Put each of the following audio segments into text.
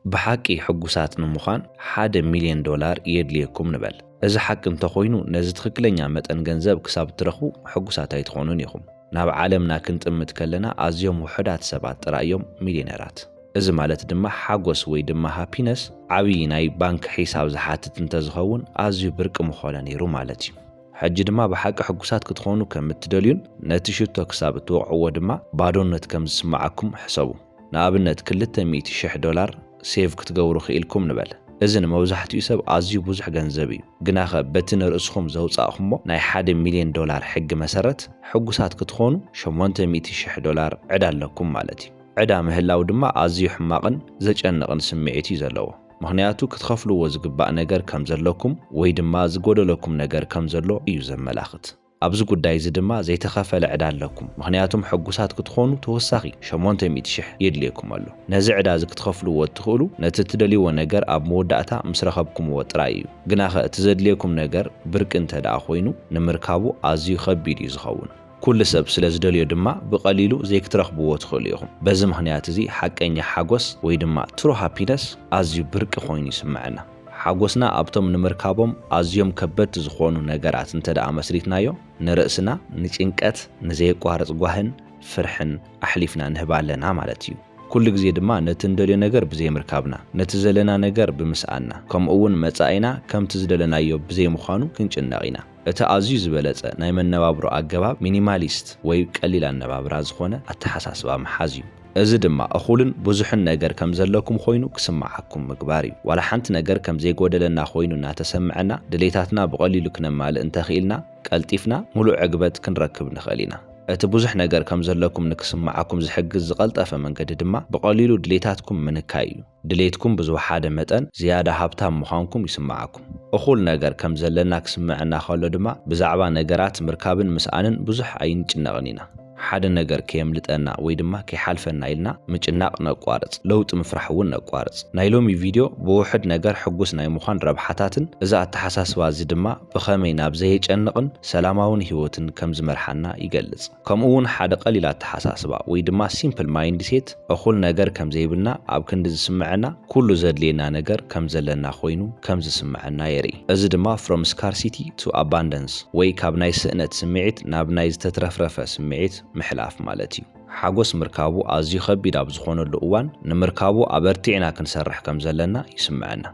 ብሓቂ ሕጉሳት ንምዃን $1,000,000 የድልየኩም ንበል። እዚ ሓቂ እንተኾይኑ ነዚ ትክክለኛ መጠን ገንዘብ ክሳብ ትረኽቡ ሕጉሳት ኣይትኾኑን ኢኹም። ናብ ዓለምና ክንጥምት ከለና ኣዝዮም ውሑዳት ሰባት ጥራይ እዮም ሚልዮነራት። እዚ ማለት ድማ ሓጎስ ወይ ድማ ሃፒነስ ዓብዪ ናይ ባንክ ሒሳብ ዝሓትት እንተዝኸውን ኣዝዩ ብርቂ ምኾነ ነይሩ ማለት እዩ። ሕጂ ድማ ብሓቂ ሕጉሳት ክትኾኑ ከም እትደልዩን ነቲ ሽቶ ክሳብ እትወቕዕዎ ድማ ባዶነት ከም ዝስማዓኩም ሕሰቡ። ንኣብነት $200,000 ሴቭ ክትገብሩ ክኢልኩም ንበል። እዚ ንመብዛሕትኡ ሰብ ኣዝዩ ብዙሕ ገንዘብ እዩ። ግናኸ በቲ ንርእስኹም ዘውፃእኹሞ ናይ $1,000,000 ሕጊ መሰረት ሕጉሳት ክትኾኑ $800,000 ዕዳ ኣለኩም ማለት እዩ። ዕዳ ምህላው ድማ ኣዝዩ ሕማቕን ዘጨንቕን ስምዒት እዩ ዘለዎ። ምክንያቱ ክትኸፍልዎ ዝግባእ ነገር ከም ዘለኩም ወይ ድማ ዝጎደለኩም ነገር ከም ዘሎ እዩ ዘመላኽት። ኣብዚ ጉዳይ እዚ ድማ ዘይተኸፈለ ዕዳ ኣለኩም። ምክንያቱም ሕጉሳት ክትኾኑ ተወሳኺ $800,000 የድልየኩም ኣሎ። ነዚ ዕዳ እዚ ክትኸፍልዎ እትኽእሉ ነቲ እትደልይዎ ነገር ኣብ መወዳእታ ምስ ረኸብኩምዎ ጥራይ እዩ። ግናኸ እቲ ዘድልየኩም ነገር ብርቂ እንተደኣ ኮይኑ ንምርካቡ ኣዝዩ ከቢድ እዩ ዝኸውን። ኩሉ ሰብ ስለ ዝደልዮ ድማ ብቐሊሉ ዘይክትረኽብዎ ትኽእሉ ኢኹም። በዚ ምክንያት እዚ ሓቀኛ ሓጎስ ወይ ድማ ትሩ ሃፒነስ ኣዝዩ ብርቂ ኮይኑ ይስምዐና። ሓጎስና ኣብቶም ንምርካቦም ኣዝዮም ከበድቲ ዝኾኑ ነገራት እንተደኣ መስሪትናዮ ንርእስና ንጭንቀት ንዘይቋርጽ ጓህን ፍርሕን ኣሕሊፍና ንህባ ኣለና ማለት እዩ። ኩሉ ግዜ ድማ ነቲ እንደልዮ ነገር ብዘይምርካብና ነቲ ዘለና ነገር ብምስኣና ከምኡ እውን መጻኢና ከምቲ ዝደለናዮ ብዘይምዃኑ ክንጭነቕ ኢና። እቲ ኣዝዩ ዝበለጸ ናይ መነባብሮ ኣገባብ ሚኒማሊስት ወይ ቀሊል ኣነባብራ ዝኾነ ኣተሓሳስባ መሓዝ እዩ። እዚ ድማ እኹልን ብዙሕን ነገር ከም ዘለኩም ኮይኑ ክስማዓኩም ምግባር እዩ። ዋላ ሓንቲ ነገር ከም ዘይጎደለና ኮይኑ እናተሰምዐና ድሌታትና ብቐሊሉ ክነማልእ እንተኽኢልና ቀልጢፍና ሙሉእ ዕግበት ክንረክብ ንኽእል ኢና። እቲ ብዙሕ ነገር ከም ዘለኩም ንክስማዓኩም ዝሕግዝ ዝቐልጠፈ መንገዲ ድማ ብቐሊሉ ድሌታትኩም ምንካይ እዩ። ድሌትኩም ብዝወሓደ መጠን ዝያዳ ሃብታም ምዃንኩም ይስማዓኩም። እኹል ነገር ከም ዘለና ክስምዐና ከሎ ድማ ብዛዕባ ነገራት ምርካብን ምስኣንን ብዙሕ ኣይንጭነቕን ኢና። ሓደ ነገር ከየምልጠና ወይ ድማ ከይሓልፈና ኢልና ምጭናቕ ነቋርጽ፣ ለውጢ ምፍራሕ እውን ነቋርጽ። ናይ ሎሚ ቪድዮ ብውሕድ ነገር ሕጉስ ናይ ምዃን ረብሓታትን እዛ ኣተሓሳስባ እዚ ድማ ብኸመይ ናብ ዘየጨንቕን ሰላማውን ህይወትን ከም ዝመርሓና ይገልጽ። ከምኡ እውን ሓደ ቀሊል ኣተሓሳስባ ወይ ድማ ሲምፕል ማይንድ ሴት እኹል ነገር ከም ዘይብልና ኣብ ክንዲ ዝስምዐና ኩሉ ዘድልየና ነገር ከም ዘለና ኮይኑ ከም ዝስምዐና የርኢ። እዚ ድማ ፍሮም ስካርሲቲ ቱ አባንዳንስ ወይ ካብ ናይ ስእነት ስምዒት ናብ ናይ ዝተትረፍረፈ ስምዒት ምሕላፍ ማለት እዩ። ሓጎስ ምርካቡ ኣዝዩ ከቢድ ኣብ ዝኾነሉ እዋን ንምርካቡ ኣበርቲዕና ክንሰርሕ ከም ዘለና ይስምዐና።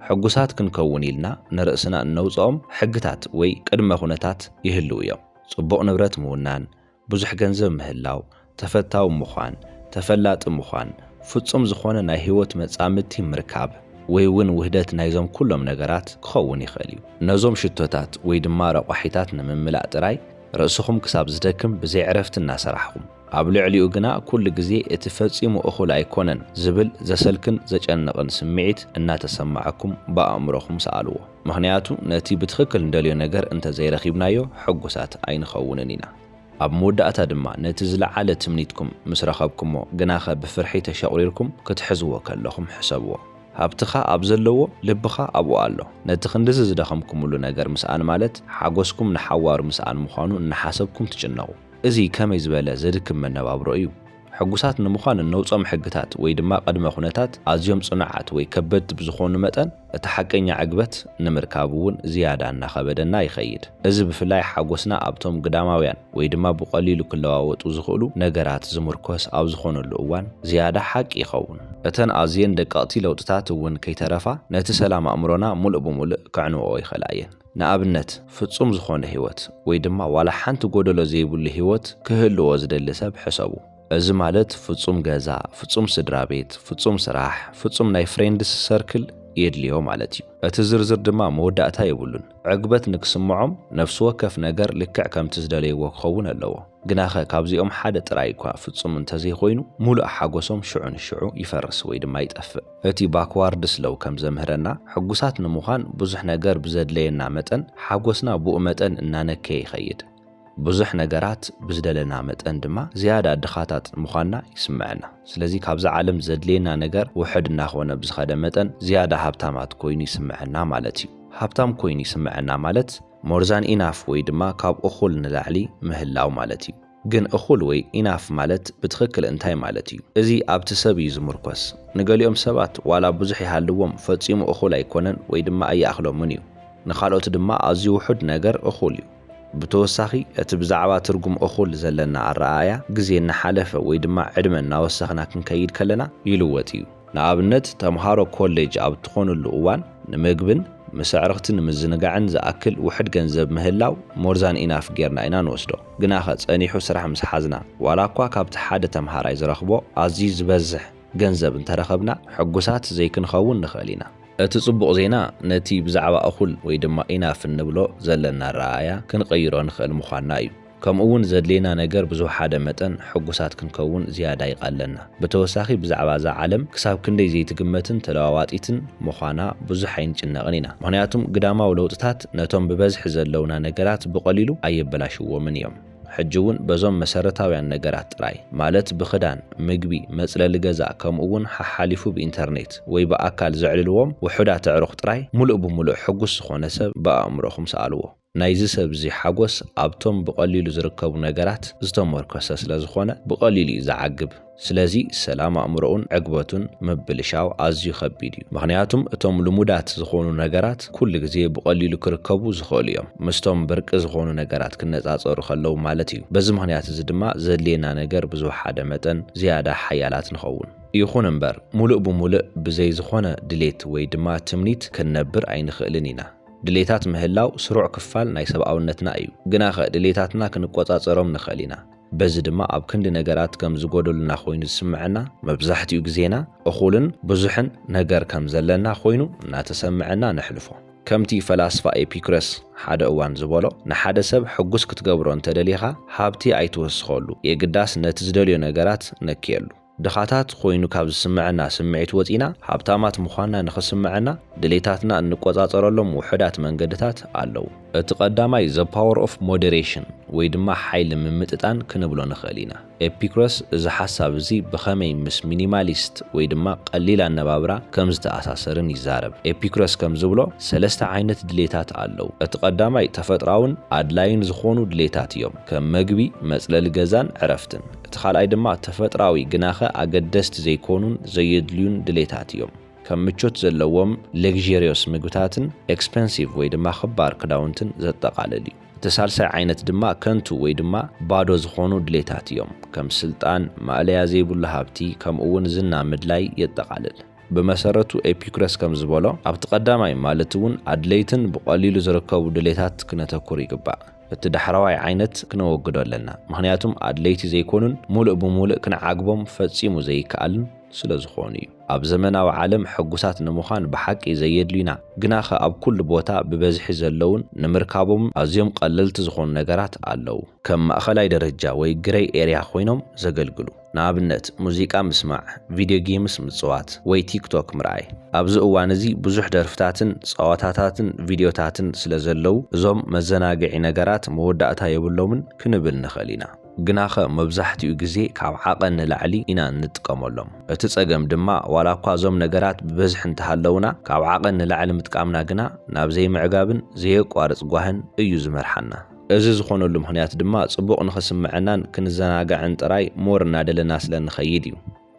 ሕጉሳት ክንከውን ኢልና ንርእስና እነውፅኦም ሕግታት ወይ ቅድመ ኩነታት ይህልው እዮም። ጽቡቕ ንብረት ምውናን፣ ብዙሕ ገንዘብ ምህላው፣ ተፈታዊ ምዃን፣ ተፈላጢ ምዃን፣ ፍጹም ዝኾነ ናይ ህይወት መጻምድቲ ምርካብ ወይ እውን ውህደት ናይዞም ኩሎም ነገራት ክኸውን ይኽእል እዩ። ነዞም ሽቶታት ወይ ድማ ረቋሒታት ንምምላእ ጥራይ ርእስኹም ክሳብ ዝደክም ብዘይ ዕረፍቲ እናሰራሕኹም ኣብ ልዕሊኡ ግና ኩሉ ግዜ እቲ ፈጺሙ እኹል ኣይኮነን ዝብል ዘሰልክን ዘጨንቕን ስምዒት እናተሰማዓኩም ብኣእምሮኹም ሰኣልዎ። ምክንያቱ ነቲ ብትኽክል እንደልዮ ነገር እንተዘይረኺብናዮ ሕጉሳት ኣይንኸውንን ኢና። ኣብ መወዳእታ ድማ ነቲ ዝለዓለ ትምኒትኩም ምስ ረኸብኩሞ ግናኸ ብፍርሒ ተሸቑሪርኩም ክትሕዝዎ ከለኹም ሕሰብዎ። ሃብትኻ ኣብ ዘለዎ ልብኻ ኣብኡ ኣሎ። ነቲ ክንድዚ ዝደኸምኩምሉ ነገር ምስኣን ማለት ሓጎስኩም ንሓዋሩ ምስኣን ምዃኑ እናሓሰብኩም ትጭነቑ። እዚ ከመይ ዝበለ ዘድክም መነባብሮ እዩ። ሕጉሳት ንምዃን እነውጾም ሕግታት ወይ ድማ ቅድመ ኩነታት ኣዝዮም ጽኑዓት ወይ ከበድቲ ብዝኾኑ መጠን እቲ ሓቀኛ ዕግበት ንምርካብ እውን ዝያዳ እናኸበደና ይኸይድ። እዚ ብፍላይ ሓጎስና ኣብቶም ግዳማውያን ወይ ድማ ብቐሊሉ ክለዋወጡ ዝኽእሉ ነገራት ዝምርኮስ ኣብ ዝኾነሉ እዋን ዝያዳ ሓቂ ይኸውን። እተን ኣዝየን ደቀቕቲ ለውጥታት እውን ከይተረፋ ነቲ ሰላም ኣእምሮና ሙሉእ ብምሉእ ክዕንወኦ ይኽእላ እየን። ንኣብነት ፍጹም ዝኾነ ህይወት ወይ ድማ ዋላ ሓንቲ ጎደሎ ዘይብሉ ህይወት ክህልዎ ዝደሊ ሰብ ሕሰቡ። እዚ ማለት ፍጹም ገዛ፣ ፍጹም ስድራ ቤት፣ ፍጹም ስራሕ፣ ፍጹም ናይ ፍሬንድስ ሰርክል የድልዮ ማለት እዩ። እቲ ዝርዝር ድማ መወዳእታ የብሉን። ዕግበት ንክስምዖም ነፍሲ ወከፍ ነገር ልክዕ ከምቲ ዝደለይዎ ክኸውን ኣለዎ። ግናኸ ካብዚኦም ሓደ ጥራይ እኳ ፍጹም እንተዘይኮይኑ ሙሉእ ሓጎሶም ሽዑ ንሽዑ ይፈርስ ወይ ድማ ይጠፍእ። እቲ ባክዋርድ ስለው ከም ዘምህረና ሕጉሳት ንምዃን ብዙሕ ነገር ብዘድለየና መጠን ሓጎስና ብኡ መጠን እናነከየ ይኸይድ። ብዙሕ ነገራት ብዝደለና መጠን ድማ ዝያዳ ድኻታት ምዃንና ይስምዐና። ስለዚ ካብዚ ዓለም ዘድልየና ነገር ውሕድ እናኾነ ብዝኸደ መጠን ዝያዳ ሃብታማት ኮይኑ ይስምዐና ማለት እዩ። ሃብታም ኮይኑ ይስምዐና ማለት ሞርዛን ኢናፍ ወይ ድማ ካብ እኹል ንላዕሊ ምህላው ማለት እዩ። ግን እኹል ወይ ኢናፍ ማለት ብትኽክል እንታይ ማለት እዩ? እዚ ኣብቲ ሰብ እዩ ዝምርኮስ። ንገሊኦም ሰባት ዋላ ብዙሕ ይሃልዎም ፈጺሙ እኹል ኣይኮነን ወይ ድማ ኣይኣኽሎምን እዩ። ንኻልኦት ድማ ኣዝዩ ውሑድ ነገር እኹል እዩ። ብተወሳኺ እቲ ብዛዕባ ትርጉም እኹል ዘለና ኣረኣእያ ግዜ እናሓለፈ ወይ ድማ ዕድመ እናወሰኽና ክንከይድ ከለና ይልወጥ እዩ። ንኣብነት ተምሃሮ ኮሌጅ ኣብ ትኾኑሉ እዋን ንምግብን ምስ ኣዕርኽትን ንምዝንጋዕን ዝኣክል ውሕድ ገንዘብ ምህላው ሞርዛን ኢናፍ ጌርና ኢና ንወስዶ። ግናኸ ጸኒሑ ስራሕ ምስ ሓዝና ዋላ እኳ ካብቲ ሓደ ተምሃራይ ዝረኽቦ ኣዝዩ ዝበዝሕ ገንዘብ እንተረኸብና ሕጉሳት ዘይክንኸውን ንኽእል ኢና። እቲ ጽቡቕ ዜና ነቲ ብዛዕባ እኹል ወይ ድማ ኢናፍ እንብሎ ዘለና ረኣያ ክንቀይሮ ንኽእል ምዃንና እዩ። ከምኡውን ዘድልየና ነገር ብዙሕ ሓደ መጠን ሕጉሳት ክንከውን ዝያዳ ይቓለና። ብተወሳኺ ብዛዕባ እዛ ዓለም ክሳብ ክንደይ ዘይትግመትን ተለዋዋጢትን ምዃና ብዙሕ ኣይንጭነቕን ኢና። ምክንያቱም ግዳማዊ ለውጥታት ነቶም ብበዝሒ ዘለውና ነገራት ብቐሊሉ ኣየበላሽዎምን እዮም። ሕጂ እውን በዞም መሰረታውያን ነገራት ጥራይ ማለት ብኽዳን፣ ምግቢ፣ መጽለሊ ገዛ ከምኡውን ሓሓሊፉ ብኢንተርኔት ወይ ብኣካል ዘዕልልዎም ውሑዳት ኣዕሩኽ ጥራይ ሙሉእ ብምሉእ ሕጉስ ዝኾነ ሰብ ብኣእምሮኹም ሰኣልዎ። ናይዚ ሰብ እዚ ሓጎስ ኣብቶም ብቐሊሉ ዝርከቡ ነገራት ዝተመርኮሰ ስለ ዝኾነ ብቐሊሉ እዩ ዝዓግብ። ስለዚ ሰላም ኣእምሮኡን ዕግበቱን ምብልሻው ኣዝዩ ከቢድ እዩ። ምክንያቱም እቶም ልሙዳት ዝኾኑ ነገራት ኩሉ ግዜ ብቐሊሉ ክርከቡ ዝኽእሉ እዮም ምስቶም ብርቂ ዝኾኑ ነገራት ክነጻጸሩ ከለዉ ማለት እዩ። በዚ ምክንያት እዚ ድማ ዘድልየና ነገር ብዙሕ ሓደ መጠን ዝያዳ ሓያላት ንኸውን። ይኹን እምበር ሙሉእ ብምሉእ ብዘይ ዝኾነ ድሌት ወይ ድማ ትምኒት ክንነብር ኣይንኽእልን ኢና። ድሌታት ምህላው ስሩዕ ክፋል ናይ ሰብኣውነትና እዩ። ግናኸ ድሌታትና ክንቆጻጸሮም ንኽእል ኢና። በዚ ድማ ኣብ ክንዲ ነገራት ከም ዝጎደሉና ኮይኑ ዝስምዐና መብዛሕትኡ ግዜና እኹልን ብዙሕን ነገር ከም ዘለና ኮይኑ እናተሰምዐና ነሕልፎ። ከምቲ ፈላስፋ ኤፒኩረስ ሓደ እዋን ዝበሎ ንሓደ ሰብ ሕጉስ ክትገብሮ እንተደሊኻ ሃብቲ ኣይትወስኸሉ፣ የግዳስ ነቲ ዝደልዮ ነገራት ነክየሉ። ድኻታት ኮይኑ ካብ ዝስምዐና ስምዒት ወፂና ሃብታማት ምዃንና ንኽስምዐና ድሌታትና እንቆጻጸረሎም ውሕዳት መንገድታት ኣለዉ። እቲ ቀዳማይ ዘ ፓወር ኦፍ ሞዴሬሽን ወይ ድማ ሓይሊ ምምጥጣን ክንብሎ ንኽእል ኢና። ኤፒኩረስ እዚ ሓሳብ እዚ ብኸመይ ምስ ሚኒማሊስት ወይ ድማ ቀሊል ኣነባብራ ከም ዝተኣሳሰርን ይዛረብ። ኤፒኩረስ ከም ዝብሎ 3 ዓይነት ድሌታት ኣለዉ። እቲ ቀዳማይ ተፈጥራውን ኣድላይን ዝኾኑ ድሌታት እዮም፣ ከም ምግቢ፣ መጽለሊ ገዛን ዕረፍትን። እቲ ካልኣይ ድማ ተፈጥራዊ ግናኸ ኣገደስቲ ዘይኮኑን ዘየድልዩን ድሌታት እዮም፣ ከም ምቾት ዘለዎም ሌግዠሪዮስ ምግብታትን ኤክስፔንሲቭ ወይ ድማ ክባር ክዳውንትን ዘጠቓልል እዩ። እቲ ሳልሳይ ዓይነት ድማ ከንቱ ወይ ድማ ባዶ ዝኾኑ ድሌታት እዮም፣ ከም ስልጣን፣ ማዕለያ ዘይብሉ ሃብቲ ከምኡውን ዝና ምድላይ የጠቓልል። ብመሰረቱ ኤፒኩረስ ከም ዝበሎ ኣብቲ ቀዳማይ ማለት እውን ኣድለይትን ብቐሊሉ ዝርከቡ ድሌታት ክነተኩር ይግባእ። እቲ ዳሕራዋይ ዓይነት ክነወግዶ ኣለና፣ ምክንያቱም ኣድለይቲ ዘይኮኑን ሙሉእ ብምሉእ ክንዓግቦም ፈጺሙ ዘይከኣልን ስለ ዝኾኑ እዩ። ኣብ ዘመናዊ ዓለም ሕጉሳት ንምዃን ብሓቂ ዘየድልዩና ግናኸ ኣብ ኩሉ ቦታ ብበዝሒ ዘለውን ንምርካቦም ኣዝዮም ቀለልቲ ዝኾኑ ነገራት ኣለዉ፣ ከም ማእኸላይ ደረጃ ወይ ግሬይ ኤርያ ኮይኖም ዘገልግሉ። ንኣብነት ሙዚቃ ምስማዕ፣ ቪድዮ ጌምስ ምጽዋት ወይ ቲክቶክ ምርኣይ። ኣብዚ እዋን እዚ ብዙሕ ደርፍታትን ጸዋታታትን ቪድዮታትን ስለ ዘለዉ እዞም መዘናግዒ ነገራት መወዳእታ የብሎምን ክንብል ንኽእል ኢና። ግናኸ መብዛሕትኡ ግዜ ካብ ዓቐን ንላዕሊ ኢና እንጥቀመሎም። እቲ ጸገም ድማ ዋላ እኳ እዞም ነገራት ብበዝሒ እንተሃለውና ካብ ዓቐን ንላዕሊ ምጥቃምና ግና ናብ ዘይምዕጋብን ዘየቋርጽ ጓህን እዩ ዝመርሓና። እዚ ዝኾነሉ ምክንያት ድማ ጽቡቕ ንኽስምዐናን ክንዘናጋዕን ጥራይ ሞር እናደለና ስለ ንኸይድ እዩ።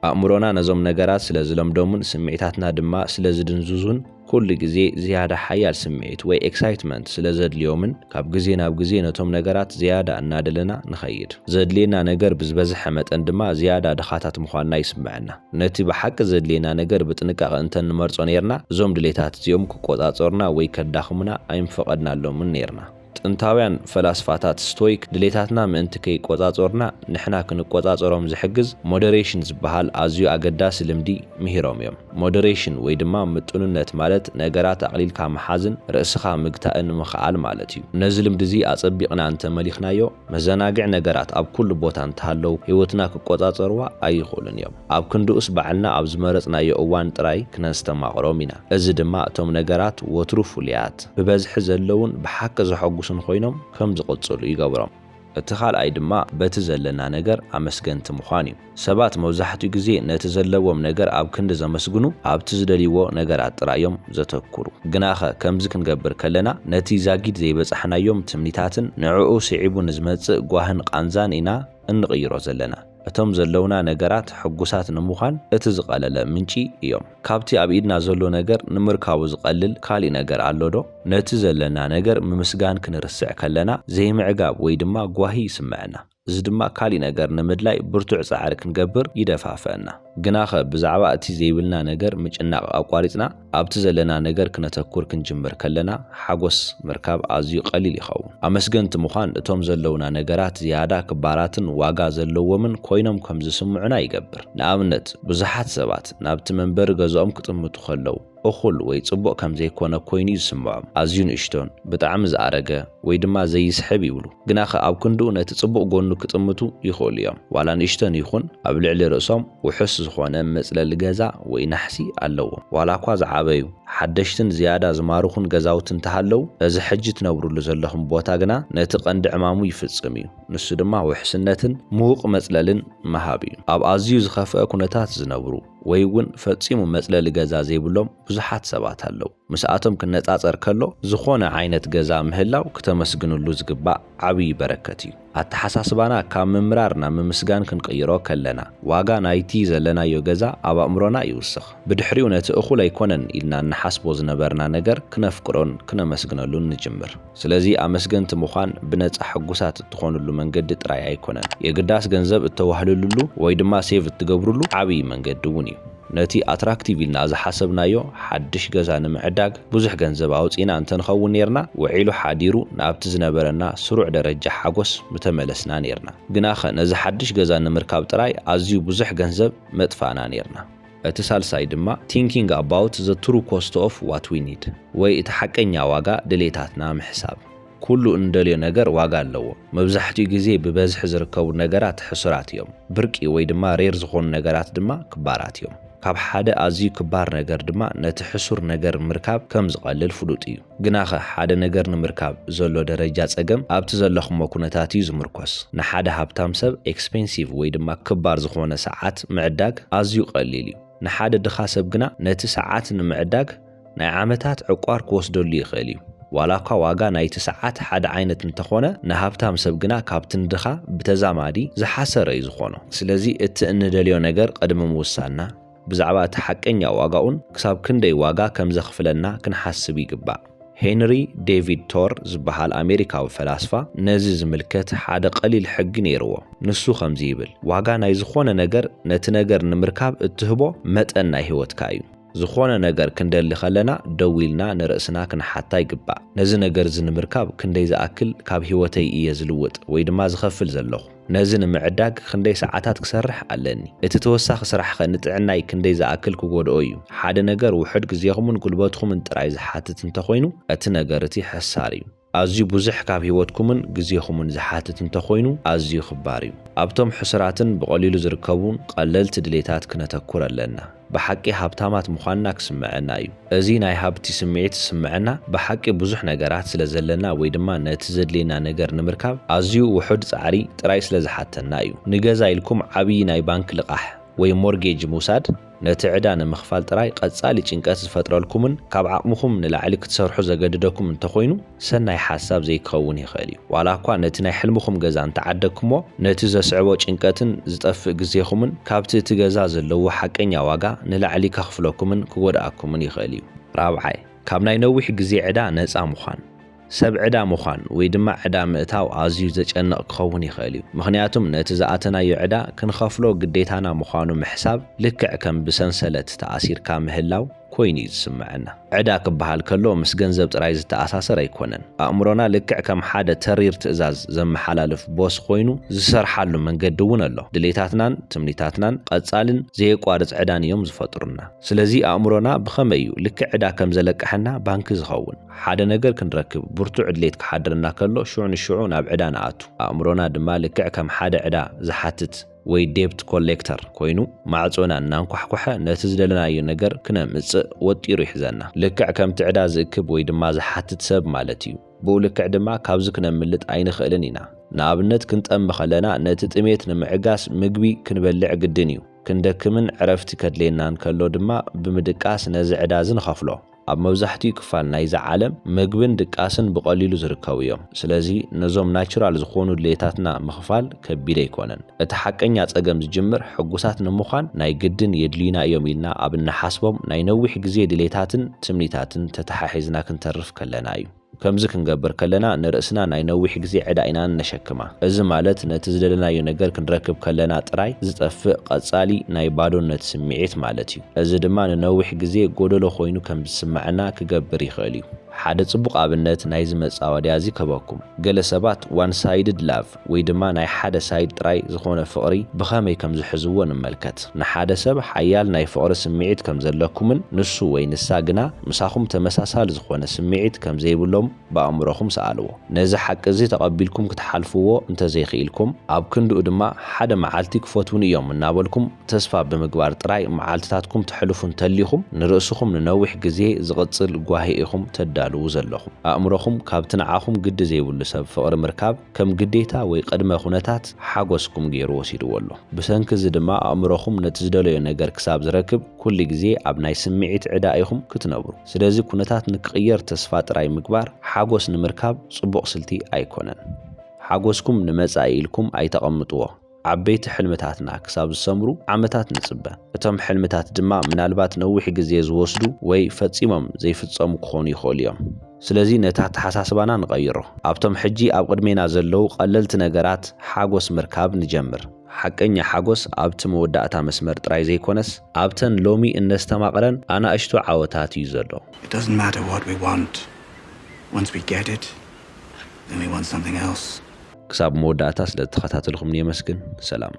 ኣእምሮና ነዞም ነገራት ስለ ዝለምዶምን ስምዒታትና ድማ ስለ ዝድንዙዙን ኩሉ ግዜ ዝያዳ ሓያል ስምዒት ወይ ኤክሳይትመንት ስለ ዘድልዮምን ካብ ግዜ ናብ ግዜ ነቶም ነገራት ዝያዳ እናደለና ንኸይድ። ዘድልየና ነገር ብዝበዝሐ መጠን ድማ ዝያዳ ድኻታት ምዃንና ይስምዐና። ነቲ ብሓቂ ዘድልየና ነገር ብጥንቃቐ እንተንመርጾ ነርና እዞም ድሌታት እዚኦም ክቆጻጸሩና ወይ ከዳኽሙና ኣይምፈቐድናሎምን ነርና። ጥንታውያን ፈላስፋታት ስቶይክ ድሌታትና ምእንቲ ከይቆጻጸርና ንሕና ክንቆጻጸሮም ዝሕግዝ ሞዴሬሽን ዝበሃል ኣዝዩ ኣገዳሲ ልምዲ ምሂሮም እዮም። ሞዴሬሽን ወይ ድማ ምጥኑነት ማለት ነገራት ኣቕሊልካ መሓዝን ርእስኻ ምግታእን ምኽኣል ማለት እዩ። ነዚ ልምዲ እዚ ኣጸቢቕና እንተመሊኽናዮ መዘናግዕ ነገራት ኣብ ኩሉ ቦታ እንተሃለዉ ህይወትና ክቆጻጸርዋ ኣይኽእሉን እዮም። ኣብ ክንድኡስ ባዕልና ኣብ ዝመረጽናዮ እዋን ጥራይ ክነስተማቕሮም ኢና። እዚ ድማ እቶም ነገራት ወትሩ ፍሉያት ብበዝሒ ዘለውን ብሓቂ ዘሐጉሱን ኮይኖም ከም ዝቕጽሉ ይገብሮም። እቲ ካልኣይ ድማ በቲ ዘለና ነገር ኣመስገንቲ ምዃን እዩ። ሰባት መብዛሕትኡ ግዜ ነቲ ዘለዎም ነገር ኣብ ክንዲ ዘመስግኑ ኣብቲ ዝደልይዎ ነገራት ጥራዮም ዘተኩሩ። ግናኸ ከምዚ ክንገብር ከለና ነቲ ዛጊድ ዘይበጻሕናዮም ትምኒታትን ንዕኡ ስዒቡ ንዝመጽእ ጓህን ቃንዛን ኢና እንቕይሮ ዘለና እቶም ዘለውና ነገራት ሕጉሳት ንምዃን እቲ ዝቐለለ ምንጪ እዮም ካብቲ ኣብ ኢድና ዘሎ ነገር ንምርካቡ ዝቐልል ካሊ ነገር ኣሎዶ ነቲ ዘለና ነገር ምምስጋን ክንርስዕ ከለና ዘይምዕጋብ ወይ ድማ ጓሂ ይስምዐና እዚ ድማ ካሊ ነገር ንምድላይ ብርቱዕ ጻዕሪ ክንገብር ይደፋፈአና ግናኸ ብዛዕባ እቲ ዘይብልና ነገር ምጭናቕ ኣቋሪጽና ኣብቲ ዘለና ነገር ክነተኩር ክንጅምር ከለና ሓጎስ ምርካብ ኣዝዩ ቀሊል ይኸውን ኣመስገንቲ ምዃን እቶም ዘለውና ነገራት ዝያዳ ክባራትን ዋጋ ዘለዎምን ኮይኖም ከም ዝስምዑና ይገብር ንኣብነት ብዙሓት ሰባት ናብቲ መንበሪ ገዝኦም ክጥምቱ ከለው እኹል ወይ ጽቡቕ ከም ዘይኮነ ኮይኑ ይስምዖም ኣዝዩ ንእሽቶን ብጣዕሚ ዝኣረገ ወይ ድማ ዘይስሕብ ይብሉ ግናኸ ኣብ ክንድኡ ነቲ ጽቡቕ ጎኑ ክጥምቱ ይኽእሉ እዮም ዋላ ንእሽቶን ይኹን ኣብ ልዕሊ ርእሶም ውሑስ ዝኾነ መጽለሊ ገዛ ወይ ናሕሲ ኣለዎም ዋላ እኳ ዝዓበዩ ሓደሽትን ዝያዳ ዝማርኹን ገዛውትን እንተሃለው እዚ ሕጂ ትነብሩሉ ዘለኹም ቦታ ግና ነቲ ቀንዲ ዕማሙ ይፍጽም እዩ ንሱ ድማ ውሕስነትን ምዉቕ መጽለልን መሃብ እዩ ኣብ ኣዝዩ ዝኸፍአ ኩነታት ዝነብሩ ወይ እውን ፈጺሙ መጽለሊ ገዛ ዘይብሎም ብዙሓት ሰባት ኣለው ምስኣቶም ክነጻጸር ከሎ ዝኾነ ዓይነት ገዛ ምህላው ክተመስግንሉ ዝግባእ ዓብይ በረከት እዩ ኣተሓሳስባና ካብ ምምራር ናብ ምምስጋን ክንቀይሮ ከለና ዋጋ ናይቲ ዘለናዮ ገዛ ኣብ ኣእምሮና ይውስኽ ብድሕሪኡ ነቲ እኹል ኣይኮነን ኢልና ንሓስቦ ዝነበርና ነገር ክነፍቅሮን ክነመስግነሉን ንጅምር ስለዚ ኣመስገንቲ ምዃን ብነጻ ሕጉሳት እትኾኑሉ መንገዲ ጥራይ ኣይኮነን የግዳስ ገንዘብ እተዋህልሉሉ ወይ ድማ ሴቭ እትገብሩሉ ዓብይ መንገዲ እውን እዩ ነቲ ኣትራክቲቭ ኢልና ዝሓሰብናዮ ሓድሽ ገዛ ንምዕዳግ ብዙሕ ገንዘብ ኣውፂና እንተንኸውን ነርና ውዒሉ ሓዲሩ ናብቲ ዝነበረና ስሩዕ ደረጃ ሓጎስ ምተመለስና ነርና ግናኸ ነዚ ሓድሽ ገዛ ንምርካብ ጥራይ ኣዝዩ ብዙሕ ገንዘብ መጥፋእና ነርና እቲ ሳልሳይ ድማ thinking about the true cost of what we need ወይ እቲ ሓቀኛ ዋጋ ድሌታትና ምሕሳብ ኩሉ እንደልዮ ነገር ዋጋ ኣለዎ መብዛሕትኡ ግዜ ብበዝሒ ዝርከቡ ነገራት ሕሱራት እዮም ብርቂ ወይ ድማ ሬር ዝኾኑ ነገራት ድማ ክባራት እዮም ካብ ሓደ ኣዝዩ ክባር ነገር ድማ ነቲ ሕሱር ነገር ምርካብ ከም ዝቐልል ፍሉጥ እዩ ግናኸ ሓደ ነገር ንምርካብ ዘሎ ደረጃ ጸገም ኣብቲ ዘለኹም ኩነታት እዩ ዝምርኮስ ንሓደ ሃብታም ሰብ ኤክስፔንሲቭ ወይ ድማ ክባር ዝኾነ ሰዓት ምዕዳግ ኣዝዩ ቀሊል እዩ ንሓደ ድኻ ሰብ ግና ነቲ ሰዓት ንምዕዳግ ናይ ዓመታት ዕቋር ክወስደሉ ይኽእል እዩ ዋላ እኳ ዋጋ ናይቲ ሰዓት ሓደ ዓይነት እንተኾነ ንሃብታም ሰብ ግና ካብቲ ድኻ ብተዛማዲ ዝሓሰረ እዩ ዝኾኖ ስለዚ እቲ እንደልዮ ነገር ቀድሚ ምውሳና ብዛዕባ እቲ ሓቀኛ ዋጋኡን ክሳብ ክንደይ ዋጋ ከም ዘኽፍለና ክንሓስብ ይግባእ ሄንሪ ዴቪድ ቶር ዝበሃል ኣሜሪካዊ ፈላስፋ ነዚ ዝምልከት ሓደ ቀሊል ሕጊ ነይርዎ ንሱ ከምዚ ይብል ዋጋ ናይ ዝኾነ ነገር ነቲ ነገር ንምርካብ እትህቦ መጠን ናይ ህይወትካ እዩ ዝኾነ ነገር ክንደሊ ከለና ደው ኢልና ንርእስና ክንሓታ ይግባእ ነዚ ነገር ንምርካብ ክንደይ ዝኣክል ካብ ህይወተይ እየ ዝልውጥ ወይ ድማ ዝኸፍል ዘለኹ ነዚ ንምዕዳግ ክንደይ ሰዓታት ክሰርሕ ኣለኒ እቲ ተወሳኺ ስራሕ ንጥዕናይ ክንደይ ዝኣክል ክጎድኦ እዩ ሓደ ነገር ውሕድ ግዜኹምን ጉልበትኹምን ጥራይ ዝሓትት እንተኾይኑ እቲ ነገር እቲ ሕሳር እዩ ኣዝዩ ብዙሕ ካብ ህይወትኩምን ግዜኹምን ዝሓትት እንተኾይኑ ኣዝዩ ክባር እዩ ኣብቶም ሕሱራትን ብቐሊሉ ዝርከቡን ቀለልቲ ድሌታት ክነተኩር ኣለና ብሓቂ ሃብታማት ምዃንና ክስምዐና እዩ እዚ ናይ ሃብቲ ስምዒት ስምዐና ብሓቂ ብዙሕ ነገራት ስለ ዘለና ወይ ድማ ነቲ ዘድልየና ነገር ንምርካብ ኣዝዩ ውሑድ ጻዕሪ ጥራይ ስለ ዝሓተና እዩ ንገዛ ኢልኩም ዓብይ ናይ ባንክ ልቓሕ ወይ ሞርጌጅ ምውሳድ ነቲ ዕዳ ንምኽፋል ጥራይ ቀጻሊ ጭንቀት ዝፈጥረልኩምን ካብ ዓቕምኹም ንላዕሊ ክትሰርሑ ዘገድደኩም እንተኾይኑ ሰናይ ሓሳብ ዘይክኸውን ይኽእል እዩ ዋላ እኳ ነቲ ናይ ሕልምኹም ገዛ እንተዓደግኩሞ ነቲ ዘስዕቦ ጭንቀትን ዝጠፍእ ግዜኹምን ካብቲ እቲ ገዛ ዘለዎ ሓቀኛ ዋጋ ንላዕሊ ከኽፍለኩምን ክጎድኣኩምን ይኽእል እዩ ራብዓይ ካብ ናይ ነዊሕ ግዜ ዕዳ ነፃ ምዃን ሰብ ዕዳ ምዃን ወይ ድማ ዕዳ ምእታው ኣዝዩ ዘጨንቕ ክኸውን ይኽእል እዩ ምኽንያቱም ነቲ ዝኣተናዮ ዕዳ ክንኸፍሎ ግዴታና ምዃኑ ምሕሳብ ልክዕ ከም ብሰንሰለት ተኣሲርካ ምህላው ኮይኑ ይስምዐና ዕዳ ክበሃል ከሎ ምስ ገንዘብ ጥራይ ዝተኣሳሰር ኣይኮነን ኣእምሮና ልክዕ ከም ሓደ ተሪር ትእዛዝ ዘመሓላልፍ ቦስ ኮይኑ ዝሰርሓሉ መንገዲ እውን ኣሎ ድሌታትናን ትምኒታትናን ቀጻልን ዘየቋርጽ ዕዳን እዮም ዝፈጥሩና ስለዚ ኣእምሮና ብኸመይ እዩ ልክዕ ዕዳ ከም ዘለቅሐና ባንኪ ዝኸውን ሓደ ነገር ክንረክብ ብርቱዕ ድሌት ክሓድርና ከሎ ሽዑ ንሽዑ ናብ ዕዳ ንኣቱ ኣእምሮና ድማ ልክዕ ከም ሓደ ዕዳ ዝሓትት ወይ ዴፕት ኮሌክተር ኮይኑ ማዕጾና እናንኳሕኳሐ ነቲ ዝደለናዮ ነገር ክነምጽእ ወጢሩ ይሕዘና ልክዕ ከም ትዕዳ ዝእክብ ወይ ድማ ዝሓትት ሰብ ማለት እዩ ብኡ ልክዕ ድማ ካብዚ ክነምልጥ ኣይንኽእልን ኢና ንኣብነት ክንጠም ከለና ነቲ ጥሜት ንምዕጋስ ምግቢ ክንበልዕ ግድን እዩ ክንደክምን ዕረፍቲ ከድልየናን ከሎ ድማ ብምድቃስ ነዚ ዕዳ ዝንኸፍሎ ኣብ መብዛሕትኡ ክፋል ናይዚ ዓለም ምግብን ድቃስን ብቐሊሉ ዝርከቡ እዮም። ስለዚ ነዞም ናቹራል ዝኾኑ ድሌታትና ምኽፋል ከቢድ ኣይኮነን። እቲ ሓቀኛ ጸገም ዝጅምር ሕጉሳት ንምዃን ናይ ግድን የድልዩና እዮም ኢልና ኣብ እንሓስቦም ናይ ነዊሕ ግዜ ድሌታትን ትምኒታትን ተተሓሒዝና ክንተርፍ ከለና እዩ። ከምዚ ክንገብር ከለና ንርእስና ናይ ነዊሕ ግዜ ዕዳ ኢና ነሸክማ። እዚ ማለት ነቲ ዝደለናዮ ነገር ክንረክብ ከለና ጥራይ ዝጠፍእ ቀጻሊ ናይ ባዶነት ስምዒት ማለት እዩ። እዚ ድማ ንነዊሕ ግዜ ጎደሎ ኮይኑ ከም ዝስምዓና ክገብር ይኽእል እዩ። ሓደ ጽቡቕ ኣብነት ናይዚ መጻወድያ እዚ ከበኩም። ገለ ሰባት ዋን ሳይድድ ላቭ ወይ ድማ ናይ ሓደ ሳይድ ጥራይ ዝኾነ ፍቕሪ ብኸመይ ከም ዝሕዝዎ ንመልከት። ንሓደ ሰብ ሓያል ናይ ፍቕሪ ስምዒት ከም ዘለኩምን ንሱ ወይ ንሳ ግና ምሳኹም ተመሳሳሊ ዝኾነ ስምዒት ከም ዘይብሎም ብኣእምሮኹም ሰኣልዎ። ነዚ ሓቂ እዚ ተቐቢልኩም ክትሓልፍዎ እንተዘይኽኢልኩም ኣብ ክንድኡ ድማ ሓደ መዓልቲ ክፈትውን እዮም እናበልኩም ተስፋ ብምግባር ጥራይ መዓልትታትኩም ትሕልፉ እንተሊኹም ንርእስኹም ንነዊሕ ግዜ ዝቕጽል ጓሂ ኢኹም ተዳልዉ ዘለኹም። ኣእምሮኹም ካብቲ ንዓኹም ግዲ ዘይብሉ ሰብ ፍቕሪ ምርካብ ከም ግዴታ ወይ ቅድመ ኩነታት ሓጎስኩም ገይሩ ወሲድዎ ኣሎ። ብሰንኪ እዚ ድማ ኣእምሮኹም ነቲ ዝደለዮ ነገር ክሳብ ዝረክብ ኩሉ ግዜ ኣብ ናይ ስምዒት ዕዳ ኢኹም ክትነብሩ። ስለዚ ኩነታት ንክቕየር ተስፋ ጥራይ ምግባር ሓጎስ ንምርካብ ጽቡቕ ስልቲ ኣይኮነን። ሓጎስኩም ንመጻኢ ኢልኩም ኣይተቐምጥዎ። ዓበይቲ ሕልምታትና ክሳብ ዝሰምሩ ዓመታት ንጽበ። እቶም ሕልምታት ድማ ምናልባት ነዊሕ ግዜ ዝወስዱ ወይ ፈጺሞም ዘይፍጸሙ ክኾኑ ይኽእሉ እዮም። ስለዚ ነታ ተሓሳስባና ንቐይሮ። ኣብቶም ሕጂ ኣብ ቅድሜና ዘለዉ ቀለልቲ ነገራት ሓጎስ ምርካብ ንጀምር። ሓቀኛ ሓጎስ ኣብቲ መወዳእታ መስመር ጥራይ ዘይኮነስ ኣብተን ሎሚ እነስተማቕረን ኣናእሽቱ ዓወታት እዩ ዘሎ። It doesn't matter what we want. Once we get it, then we want something else. ክሳብ መወዳእታ ስለ ተኸታተልኩም የመስግን። ሰላም።